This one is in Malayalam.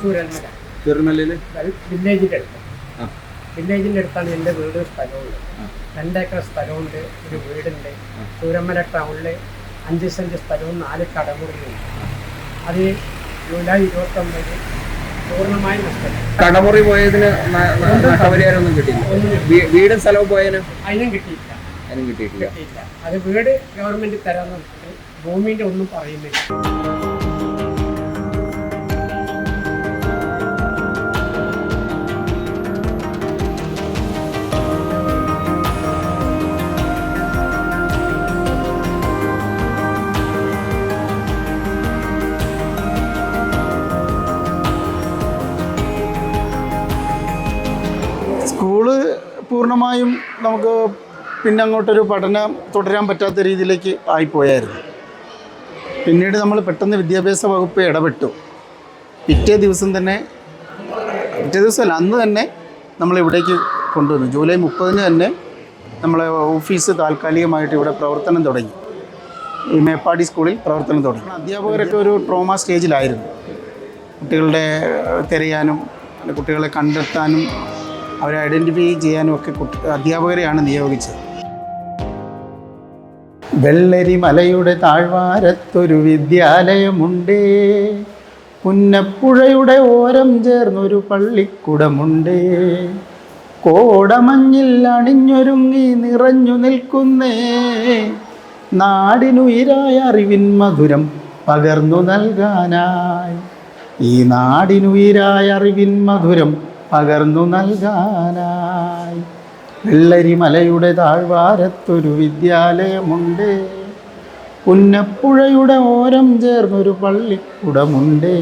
ചൂരൽമല. ചൂരൽമലയിൽ വില്ലേജിൻ്റെ അടുത്ത്. വില്ലേജിൻ്റെ അടുത്താണ് എൻ്റെ വീട് സ്ഥലമുള്ളത്. 2 ഏക്കർ സ്ഥലമുണ്ട്, ഒരു വീടുണ്ട്. ചൂരൽമല ടൗണിൽ 5 സെൻറ്റ് സ്ഥലവും 4 കടമുറിയുണ്ട്. അത് ജൂലൈ 29 പൂർണ്ണമായി നഷ്ടപ്പെട്ടു. കടമുറി പോയതിന് നഷ്ടപരിഹാരമൊന്നും കിട്ടിയില്ല. വീടും സ്ഥലവും പോയതിന് അതിനും കിട്ടിയില്ല. അത് വീട് ഗവൺമെന്റ് തരാന്ന് പറഞ്ഞിട്ട് ഭൂമിന്റെ ഒന്നും പറയുന്നില്ല. സ്കൂള് പൂർണ്ണമായും നമുക്ക് പിന്നെ അങ്ങോട്ടൊരു പഠനം തുടരാൻ പറ്റാത്ത രീതിയിലേക്ക് ആയിപ്പോയായിരുന്നു. പിന്നീട് നമ്മൾ പെട്ടെന്ന് വിദ്യാഭ്യാസ വകുപ്പ് ഇടപെട്ടു. പിറ്റേ ദിവസമല്ല, അന്ന് തന്നെ നമ്മളിവിടേക്ക് കൊണ്ടുവന്നു. ജൂലൈ 30 തന്നെ നമ്മളെ ഓഫീസ് താൽക്കാലികമായിട്ട് ഇവിടെ പ്രവർത്തനം തുടങ്ങി. ഈ മേപ്പാടി സ്കൂളിൽ പ്രവർത്തനം തുടങ്ങി. അധ്യാപകരൊക്കെ ഒരു ട്രോമ സ്റ്റേജിലായിരുന്നു. കുട്ടികളുടെ തിരയാനും കുട്ടികളെ കണ്ടെത്താനും അവരെ ഐഡൻറ്റിഫൈ ചെയ്യാനും ഒക്കെ അധ്യാപകരെയാണ് നിയോഗിച്ചത്. വെള്ളരി മലയുടെ താഴ്വാരത്തൊരു വിദ്യാലയമുണ്ടേ, പുന്നപ്പുഴയുടെ ഓരം ചേർന്നൊരു പള്ളിക്കുടമുണ്ടേ, കോടമഞ്ഞിൽ അണിഞ്ഞൊരുങ്ങി നിറഞ്ഞു നിൽക്കുന്നേ, നാടിനുയിരായ അറിവിൻ മധുരം പകർന്നു നൽകാനായി, ഈ നാടിനുയിരായ അറിവിൻ മധുരം പകർന്നു നൽകാനായി. വെള്ളരി മലയുടെ താഴ്വാരത്തൊരു വിദ്യാലയമുണ്ട്, പുന്നപ്പുഴയുടെ ഓരം ചേർന്നൊരു പള്ളിക്കുടമുണ്ട്.